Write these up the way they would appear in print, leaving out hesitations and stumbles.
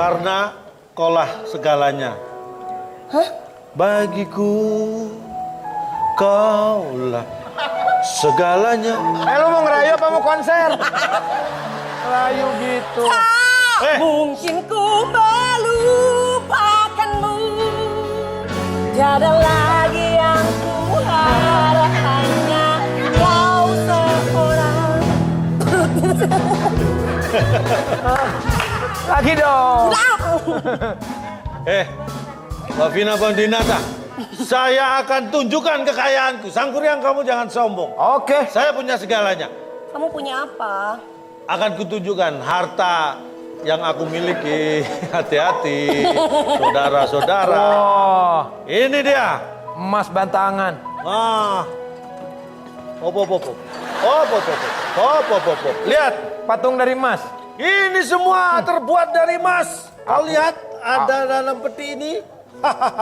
Karena kaulah segalanya. Hah? Bagiku kaulah segalanya. Lu mau ngerayu apa mau konser? Ngerayu gitu. Mungkin ku melupakanmu. Tiada lagi yang ku harap, hanya kau seorang. Lagi dong. Mbak Vina Bandinata, saya akan tunjukkan kekayaanku. Sangkuriang, kamu jangan sombong. Oke. Saya punya segalanya. Kamu punya apa? Akan kutunjukkan harta yang aku miliki. Hati-hati, saudara-saudara. Oh, Ini dia. emas bantangan. Lihat, Patung dari emas. ini semua terbuat dari emas. Kau lihat, ada dalam peti ini.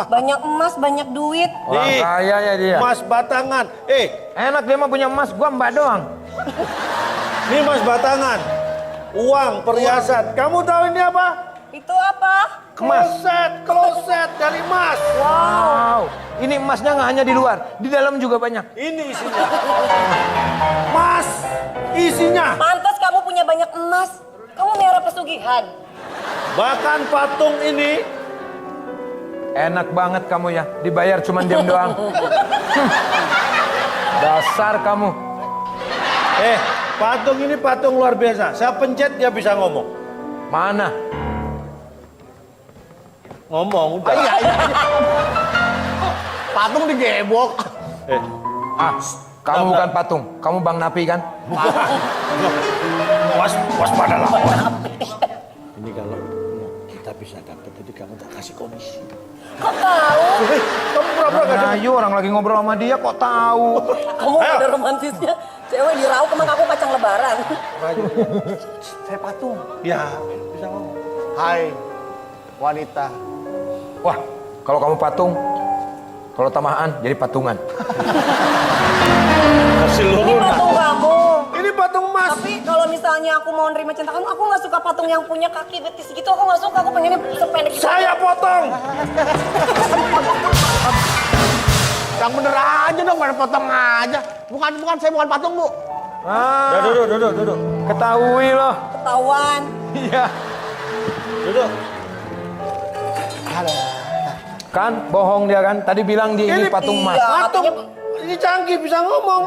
Banyak emas, banyak duit. Wah, Nih, kaya ya dia. emas batangan. Enak dia mah punya emas, gua mbak doang. Ini emas batangan. Uang, perhiasan. Kamu tahu ini apa? Itu apa? Kloset dari emas. Wow. Ini emasnya nggak hanya di luar, di dalam juga banyak. Ini isinya. Emas isinya. Pantas kamu punya banyak emas. Kamu merah pesugihan. Bahkan patung ini Enak banget kamu ya, dibayar cuma diam doang. Dasar kamu. patung ini patung luar biasa. Saya pencet dia bisa ngomong. Mana? Ngomong udah. Iya. Patung digebok. Kamu bukan patung, kamu Bang Napi kan? Waspadalah. Ini kalau kita bisa dapat, jadi kamu tak kasih komisi. Kok tahu? Kamu pura-pura gak ada. Ayo orang lagi ngobrol sama dia kok tahu. Kamu ada romantisnya. Cewek diraup emang aku kacang lebaran. Saya patung. Ya, bisa ngomong. Hai, wanita. Wah, kalau kamu patung, kalau tamahan jadi patungan. Kasih Ini luruh. patung kamu. Ini patung emas. Tapi kalau misalnya aku mau nerima cinta kamu, aku nggak suka patung yang punya kaki betis gitu. Aku nggak suka. Aku pengennya sependek gitu. Saya potong. Yang bener aja dong, pada potong aja. Bukan, saya bukan patung, Bu. Duduk. Ketahui loh. Ketahuan. Iya. Duduk. Kan bohong dia kan? Tadi bilang dia ini patung emas. Iya, Patung. katanya- Ini canggih, bisa ngomong.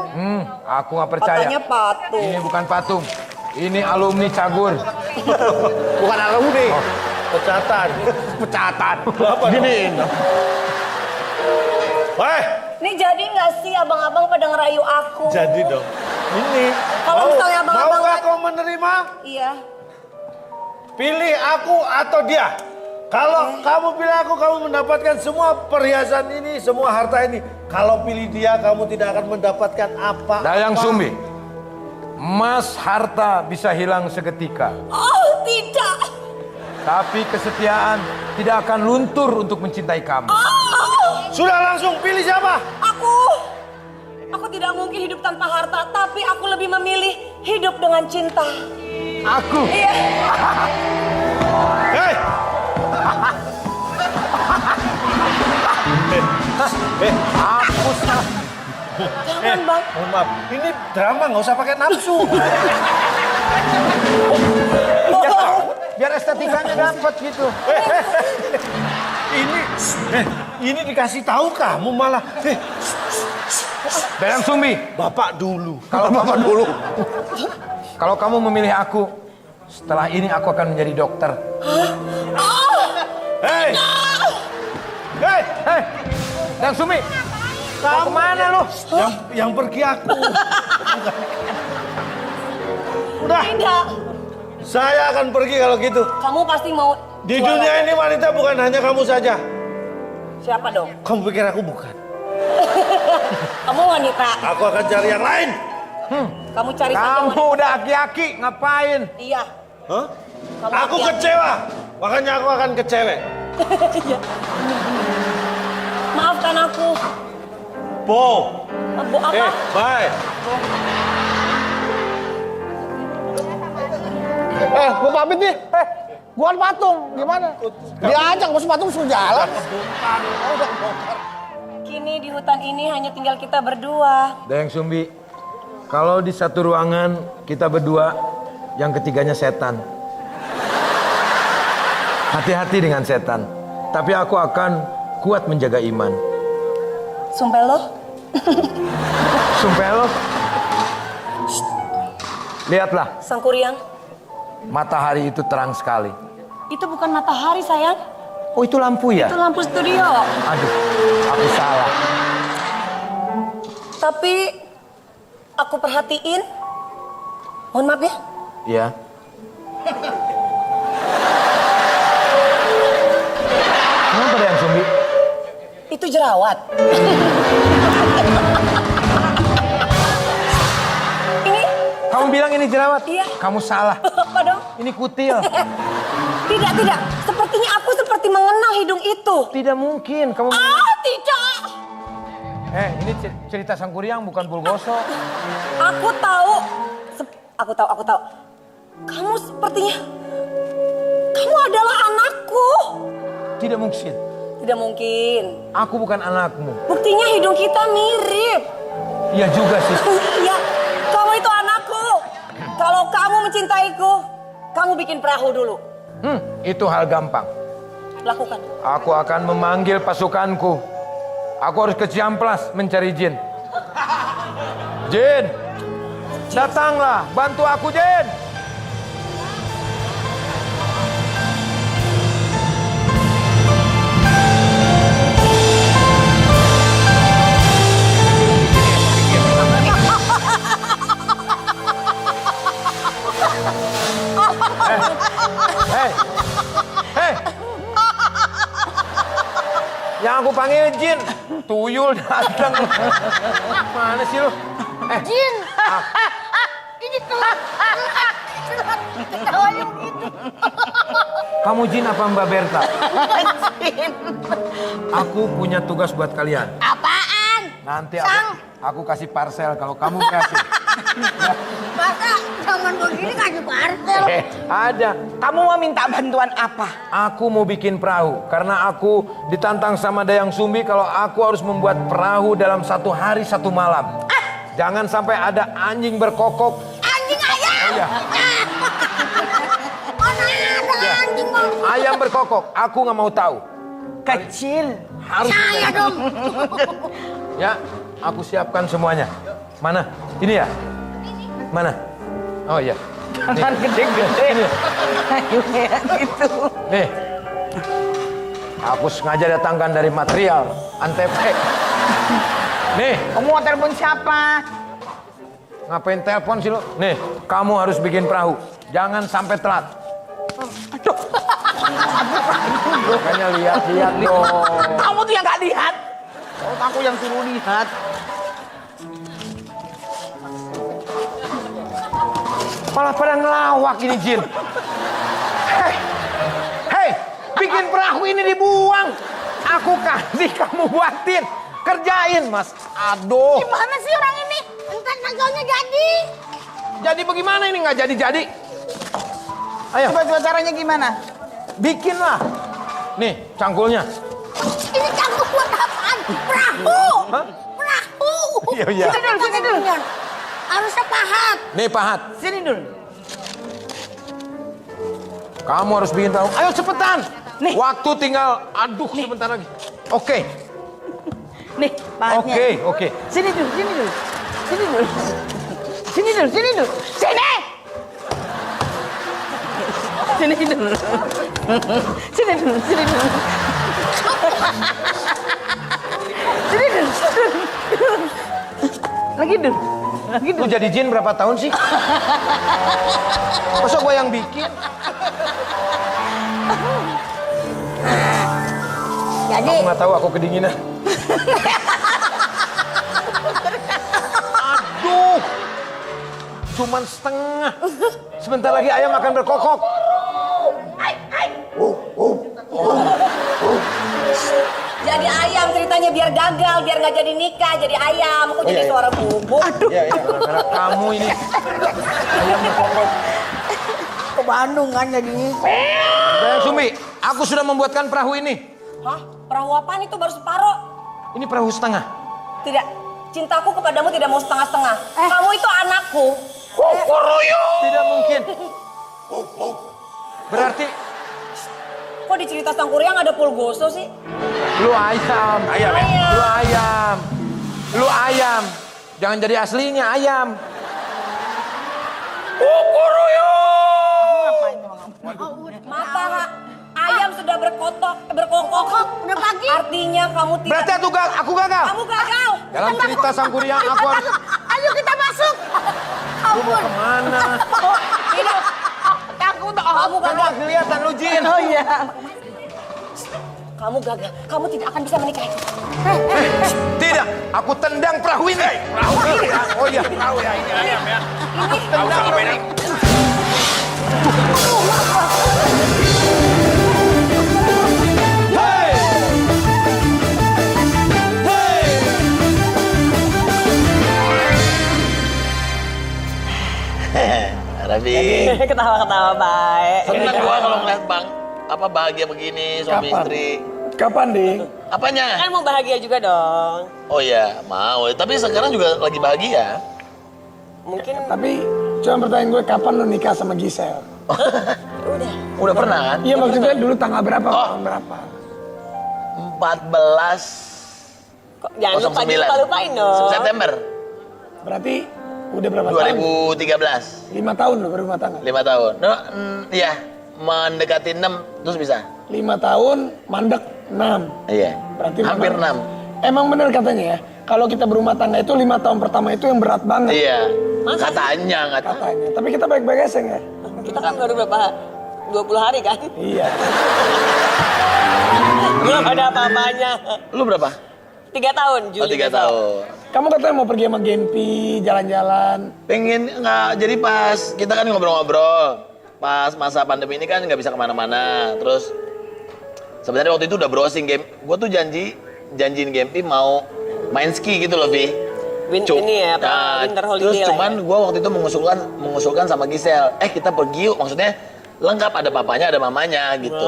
Aku nggak percaya. Katanya patung. Ini bukan patung. Ini alumni Cagur. Bukan alumni. Pecatan. Pecatan. Apa Giniin. Ini jadi nggak sih abang-abang pada ngerayu aku? Jadi dong. Ini. Kalau misalnya abang-abang- Maukah kau menerima? Iya. Pilih aku atau dia. Kalau kamu pilih aku, kamu mendapatkan semua perhiasan ini, semua harta ini. Kalau pilih dia, kamu tidak akan mendapatkan apa-apa. Dayang Sumbi. Emas harta bisa hilang seketika. Oh tidak. Tapi kesetiaan tidak akan luntur untuk mencintai kamu. Sudah, langsung pilih siapa? Aku tidak mungkin hidup tanpa harta, tapi aku lebih memilih hidup dengan cinta. Aku. Iya. Hei! Aku salah. Jangan bang. Mohon maaf, ini drama nggak usah pakai nafsu. Biar estetikanya dapat gitu. Ini dikasih tahu kamu malah. Dayang Sumbi. Bapak dulu. Kalau bapak dulu. Kalau kamu memilih aku, setelah ini aku akan menjadi dokter. Hei! Hei! Hei, Dayang Sumbi. Kamu kemana lu? Yang pergi aku. Udah, Tidak. saya akan pergi kalau gitu. Kamu pasti mau. Di jualan. dunia ini wanita bukan hanya kamu saja. Siapa dong? Kamu pikir aku bukan? Kamu wanita. Aku akan cari yang lain. Kamu cari saja Kamu wanita. udah aki-aki, ngapain? Iya. Hah? Kamu Aku hati-hati. kecewa. Makanya aku akan ke cewek. Maafkan aku. Po. Bu apa? Bye. Gua pamit nih. Bukan patung, gimana? Diajak bos patung suruh jalan. Kini di hutan ini hanya tinggal kita berdua. Dayang Sumbi, kalau di satu ruangan kita berdua, yang ketiganya setan. Hati-hati dengan setan. Tapi aku akan kuat menjaga iman. Sumpah lo? Sumpah lo. Lihatlah, Sang Kuryang, matahari itu terang sekali. itu bukan matahari sayang. Oh, itu lampu ya? Itu lampu studio. Aduh, aku salah. Tapi aku perhatiin. Mohon maaf ya. Ya. Kenapa Dayang Sumbi? Itu jerawat. Ini Kamu bilang ini jerawat? Iya. Kamu salah. apa dong? Ini kutil. Tidak, tidak. Sepertinya aku seperti mengenal hidung itu. Tidak mungkin. Kamu. Tidak. Ini cerita Sang Kuryang bukan Pulgoso. Aku tahu. Aku tahu. Kamu sepertinya. Kamu adalah anakku. Tidak mungkin. Tidak mungkin. Aku bukan anakmu. Buktinya hidung kita mirip. Iya juga sih. Iya, kamu itu anakku. Kalau kamu mencintaiku, kamu bikin perahu dulu. Itu hal gampang. Lakukan. Aku akan memanggil pasukanku. Aku harus ke Ciamplas mencari Jin. Jin, datanglah, bantu aku Jin. Hei. Yang aku panggil Jin, tuyul datang. Mana sih lu? Jin. Ini telat. Ketawanya begitu. Kamu Jin apa Mbak Berta? Jin. Aku punya tugas buat kalian. Apaan? Nanti Sang. aku kasih parcel kalau kamu berhasil. Masa zaman begini kasih parcel? Ada. Kamu mau minta bantuan apa? Aku mau bikin perahu karena aku ditantang sama Dayang Sumbi kalau aku harus membuat perahu dalam 1 hari 1 malam. Jangan sampai ada anjing berkokok. Anjing ayam? Iya. Mana ada anjing mau? Ayam berkokok. Aku nggak mau tahu. Kecil. Harus. Saya dong. Ya, aku siapkan semuanya. Mana? Ini ya? Mana? Oh iya. Jangan gede-gede. Gitu. Nih. Aku sengaja datangkan dari material Antepek. Nih, Kamu mau telepon siapa? ngapain telepon sih lo? Nih, kamu harus bikin perahu. Jangan sampai telat. Makanya lihat-lihat dong. Kamu tuh yang gak lihat. Oh, aku yang suruh lihat. Malah pada ngelawak ini Jin. Hei, bikin perahu ini dibuang. Aku kasih kamu buatin. Kerjain Mas. Aduh. Gimana sih orang ini? Entar nagalnya jadi. Jadi bagaimana ini nggak jadi-jadi? Ayo, Coba caranya gimana? bikinlah. Nih, cangkulnya. Ini cangkuk buat apaan? Perahu. Hah? Perahu. Iya, iya. Sini dulu. Harusnya pahat. Nih, pahat. Sini dulu. Kamu harus bikin perahu. Ayo cepetan. Nih. Waktu tinggal, aduh sebentar lagi. Oke, Nih, pahatnya. oke. Sini dulu. Sini dulu. Sini dulu. Sini. Sini dulu. Sini dulu. Lagi dulu. Lu jadi Jin berapa tahun sih? Masa gua yang bikin? Jadi Aku nggak tahu, aku kedinginan. Aduh, cuman setengah. Sebentar lagi ayam akan berkokok. Jadi ayam ceritanya biar gagal, biar nggak jadi nikah, jadi ayam. Aku jadi suara bubuk. Iya, karena kamu ini ayam berkokok. ke Bandung kan jadinya. Dayang Sumbi, aku sudah membuatkan perahu ini. Hah? Perahu apaan itu baru separuh? Ini perahu setengah. Tidak, cintaku kepadamu tidak mau setengah-setengah. Kamu itu anakku. Tidak mungkin. Berarti Kok di cerita Sang Kuryang ada Pulgoso sih? lu ayam. Ayam ya? Lu ayam. Lu ayam. Jangan jadi aslinya ayam. Mata ayam sudah berkokok. Udah pagi. Artinya kamu tidak. Berarti aku gagal. Kamu gagal. Dalam cerita Sang Kuryang aku harus. Ayo kita masuk. Lu mau kemana? Tidak. Takut. Kamu Kan gagal. kelihatan lu Jin. Oh iya. Kamu gagal. Kamu tidak akan bisa menikahi. Tidak, aku tendang perahu ini. Perahu ini. Oh iya. Tahu ya ini ayam ya. Tahu sama beda. Rafi, Ketawa-ketawa baik. senang gua kalau ngeliat bang apa bahagia begini suami istri. Kapan, Ding? Apanya? Kan mau bahagia juga dong. Oh iya, mau. Tapi sekarang juga lagi bahagia. Mungkin Tapi cuma pertanyaan gue, kapan lo nikah sama Gisel? Udah pernah kan? Iya maksudnya dulu tanggal berapa? Tahun berapa? 14 kok jangan lupa 09. lupa-lupain dong. September Berarti udah berapa tahun? 2013. 5 tahun lo berumah tangga? 5 tahun. No, iya, mendekati 6 terus bisa. 5 tahun, mandek 6. Iya. Berarti hampir memang- 6. Emang bener katanya ya, kalau kita berumah tangga itu 5 tahun pertama itu yang berat banget. Iya. Katanya. Katanya. Tapi kita baik-baik aja ya. Kita kan baru berapa? 20 hari kan? Iya. Belum ada apa-apanya. Lu berapa? 3 tahun, Juli. Oh, 3 besok. tahun. Kamu katanya mau pergi sama Gempi, jalan-jalan. Pengen nggak, jadi pas kita kan ngobrol-ngobrol, pas masa pandemi ini kan nggak bisa kemana-mana. Terus sebenarnya waktu itu udah browsing game, gue tuh janjiin Gempi mau main ski gitu loh, Vi. Ini ya, apa, winter holiday terus lah cuman ya. gue waktu itu mengusulkan sama Gisel, kita pergi yuk, maksudnya lengkap, ada papanya ada mamanya gitu.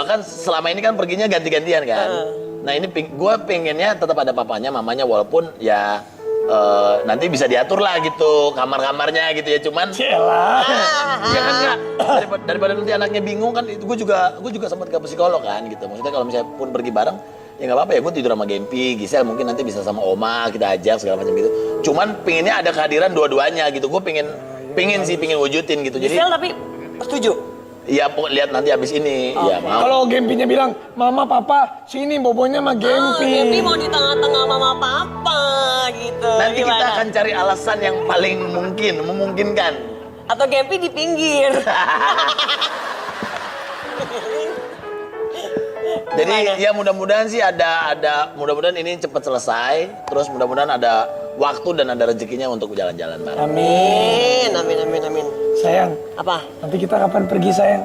Kan selama ini kan perginya ganti-gantian kan. Nah ini gue pengennya tetap ada papanya mamanya, walaupun ya nanti bisa diatur lah gitu kamar-kamarnya gitu ya, cuman Celah. ya kan nggak, daripada nanti anaknya bingung kan, itu gue juga sempat ke psikolog kan gitu. Maksudnya kalau misalnya pun pergi bareng ya nggak apa-apa ya, gue tidur sama Gempi, Gisel mungkin nanti bisa sama Oma, kita ajak segala macam gitu. Cuman pengennya ada kehadiran dua-duanya gitu. Gue pengen wujudin gitu. Jadi Gisel tapi setuju. ya lihat nanti abis ini ya mau. Kalau Gempinya bilang, Mama, Papa, sini bobonya sama Gempi. Gempi mau di tengah-tengah mama papa gitu. Nanti kita Gimana? akan cari alasan yang paling memungkinkan. Atau Gempi di pinggir. Jadi ya mudah-mudahan sih mudah-mudahan ini cepat selesai. Terus mudah-mudahan ada waktu dan ada rezekinya untuk jalan-jalan bareng. Amin. Amin. Sayang, Apa? nanti kita kapan pergi sayang?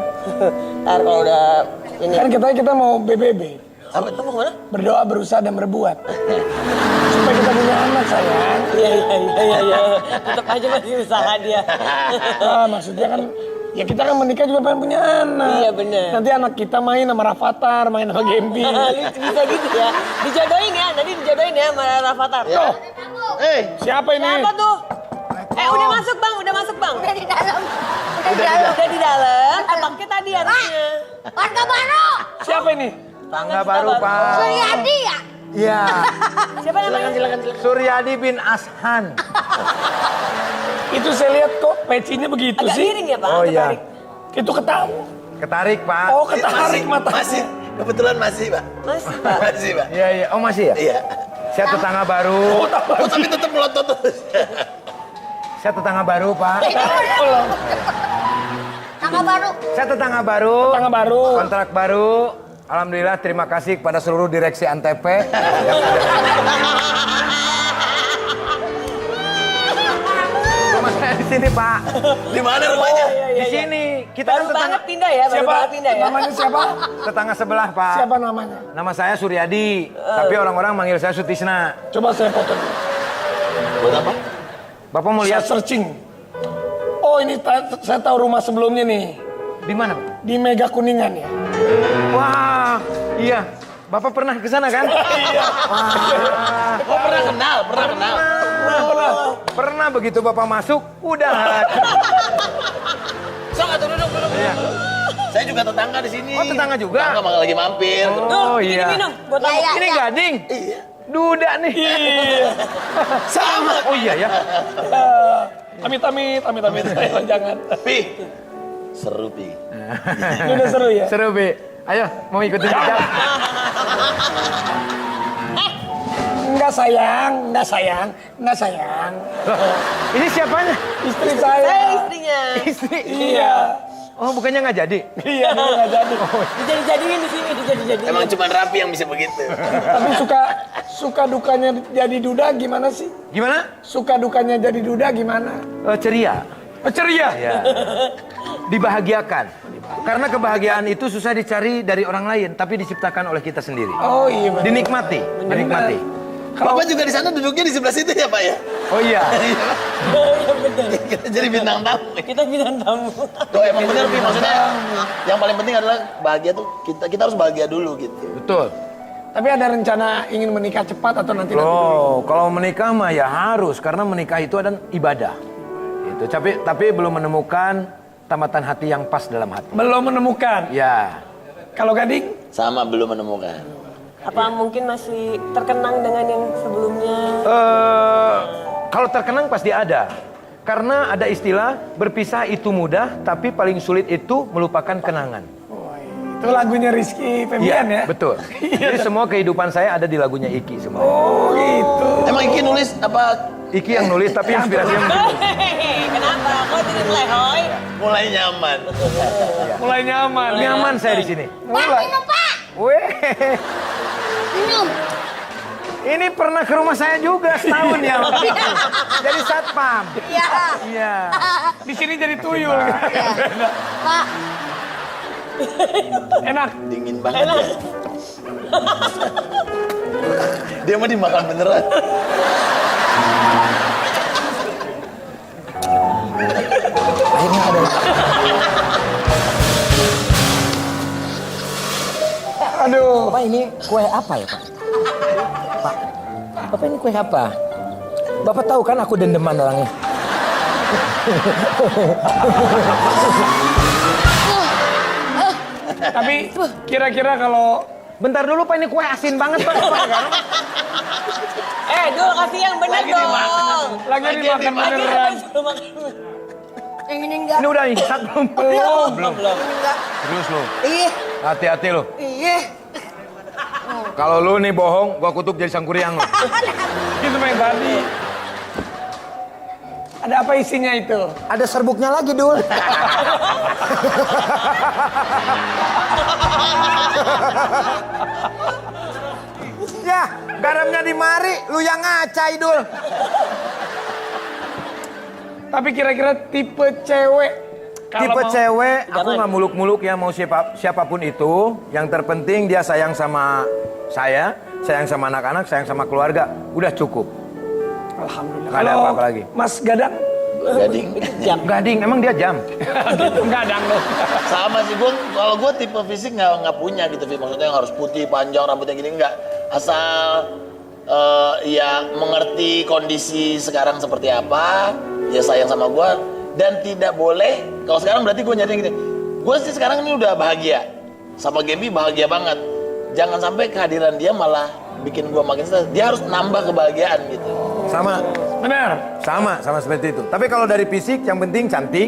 Ntar kalau udah ini. Kan kita mau BBB. Apa? Kamu kemana? Berdoa, berusaha, dan berbuat. Supaya kita punya anak sayang. Iya. Tetap aja masih usaha dia. Maksudnya kan, ya kita kan menikah juga pengen punya anak. Iya, bener. Nanti anak kita main sama Rafathar, main sama Gempi. Lucu bisa gitu ya. Dijodohin ya, nanti dijodohin ya sama Rafathar. Tuh, siapa ini? Siapa tuh? Udah masuk bang. Udah di dalam. Udah di dalam. Udah di dalam. Abangnya tadi harusnya. Warga baru. Siapa ini? Tangga baru, Pak. Suryadi ya. Iya. Siapa namanya? Silakan. Suryadi bin Ashan. Itu saya lihat kok pecinya begitu Agak sih. miring ya Pak? Oh iya. Ketarik. Itu ketahu. Ketarik, Pak. Oh, ketarik matanya. Masih, kebetulan masih, Pak. Masih Pak. Masih, Pak. Iya. Oh, masih ya? Iya. Saya tetangga baru. Oh, tapi tetap melotot terus. Saya tetangga baru, Pak. Tangga baru. Saya tetangga baru. Tetangga baru. Kontrak baru. Alhamdulillah, terima kasih kepada seluruh direksi Antv. Rumah saya di sini, Pak. Di mana rumahnya? Di sini. Kita kan Baru tetangga, banget pindah ya, baru Siapa? banget pindah ya. Namanya siapa? tetangga sebelah, Pak. Siapa namanya? Nama saya Suryadi, tapi orang-orang manggil saya Sutisna. Coba saya foto dulu. Buat apa? Bapak mau Saya lihat? searching. Oh, ini saya tahu rumah sebelumnya nih. Di mana, Pak? Di Mega Kuningan ya. Wah, iya. Bapak pernah ke sana kan? Iya. Oh pernah kenal. Pernah begitu Bapak masuk, udah. Sok atau duduk. Iya. Saya juga tetangga di sini. Oh, tetangga juga? Tetangga malah lagi mampir. Oh iya. Minum buat kamu. Ini Gading. Iya. Duda nih. Sama. Oh iya ya. Amit. Jangan. Pi. Seru, Pi. Ini udah seru ya. Seru, Bi. Ayo, mau ikutin jejak? Enggak sayang. Ini siapanya? Istri saya. Saya istrinya. Istri. Iya. Oh, bukannya nggak jadi? Iya, nggak jadi. Dijadi-jadiin di sini, dijadi-jadiin. Emang cuma Rapi yang bisa begitu. Tapi suka dukanya jadi duda gimana sih? Gimana? Suka dukanya jadi duda gimana? Ceria. Ceria. Ya. Dibahagiakan. Karena kebahagiaan itu susah dicari dari orang lain, tapi diciptakan oleh kita sendiri. Oh iya benar. Dinikmati. Bapak juga di sana duduknya di sebelah situ ya, Pak ya? Oh iya. Kita jadi bintang tamu. Kita bintang tamu. Tuh emang bener, Pi. Maksudnya yang paling penting adalah bahagia tuh kita harus bahagia dulu gitu. Betul. Tapi ada rencana ingin menikah cepat atau nanti? Loh, kalau menikah mah ya harus, karena menikah itu adalah ibadah. Itu. Tapi belum menemukan tamatan hati yang pas dalam hati. Belum menemukan. Ya. Kalau Gading? Sama belum menemukan. Apa mungkin masih terkenang dengan yang sebelumnya? Kalau terkenang pasti ada. Karena ada istilah berpisah itu mudah, tapi paling sulit itu melupakan kenangan. Itu lagunya Rizky Febian ya? Betul. Jadi semua kehidupan saya ada di lagunya Iki semua. Oh gitu. Emang Iki nulis apa? Iki yang nulis tapi inspirasinya mungkin. Kenapa? Kok jadi lehoi? Mulai nyaman. Mulai nyaman. Nyaman saya di sini. Pak, minum Pak. Weh. Minum. Ini pernah ke rumah saya juga setahun ya. Jadi satpam. Iya. Iya. Di sini jadi tuyul. Pak. Enak. Dingin banget. Dia mah dimakan beneran. Akhirnya ada. Aduh. Bapak ini kue apa ya Pak? Pak, Bapak ini kue apa? Bapak tahu kan aku dendeman orangnya. Tapi kira-kira kalau Bentar dulu Pak, ini kue asin banget Pak. Dul kasih yang bener dong. lagi dimakan beneran. Yang ini enggak. Ini udah insat belum? Belum. Terus lu. Ih. Hati-hati lu. Iya. Kalau lu nih bohong, gua kutuk jadi sangkuriang lu. Itu main tadi. Ada apa isinya itu? Ada serbuknya lagi Dul. Ya, garamnya di mari, lu yang ngacai Dul. Tapi kira-kira tipe cewek. Kalau Tipe mau- cewek, aku nggak muluk-muluk ya mau siapapun itu. Yang terpenting dia sayang sama saya, sayang sama anak-anak, sayang sama keluarga. Udah cukup. Alhamdulillah. Nggak ada Kalau apa-apa lagi. Mas Gadang? Gading. Gading, emang dia jam. Gitu, Gadang dong. Sama sih kalau gue tipe fisik nggak punya gitu, Fi. Maksudnya yang harus putih, panjang, rambutnya gini nggak. Asal ya mengerti kondisi sekarang seperti apa, ya sayang sama gue dan tidak boleh. Kalau sekarang berarti gue nyari gini. Gue sih sekarang ini udah bahagia sama Gaby, bahagia banget. Jangan sampai kehadiran dia malah bikin gue makin stres. Dia harus nambah kebahagiaan gitu. Sama, Benar. sama seperti itu. Tapi kalau dari fisik yang penting cantik,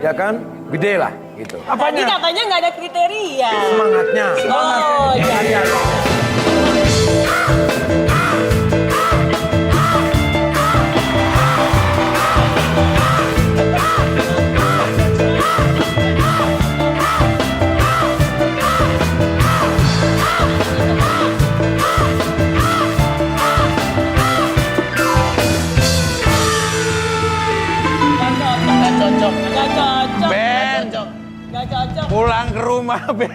ya kan, gede lah gitu. Tadi Apanya? katanya nggak ada kriteria. Semangatnya. Oh, iya. Nggak cocok. Nggak cocok. Ben, Nggak cocok. pulang ke rumah Ben.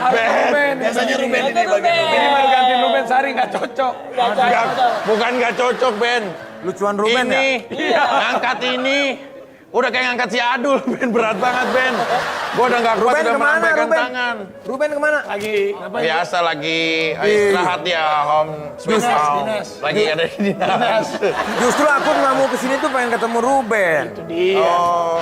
Ruben. Biasanya Ruben ini Itu bagian Ruben. Ini baru ganti Ruben Sari nggak cocok. Nggak cocok. Bukan nggak cocok Ben. Lucuan Ruben Ini, ya? ngangkat ini, Udah kayak ngangkat si Adul, Ben. Berat banget, Ben. Gue udah gak kuat, Ruben udah kemana, melambaikan Ruben? tangan. Ruben kemana? Lagi ngapain? Biasa lagi istirahat ya, Home. Sweet Home. dinas. Lagi ada di dinas. Justru aku nggak mau kesini tuh pengen ketemu Ruben. Itu dia. Oh.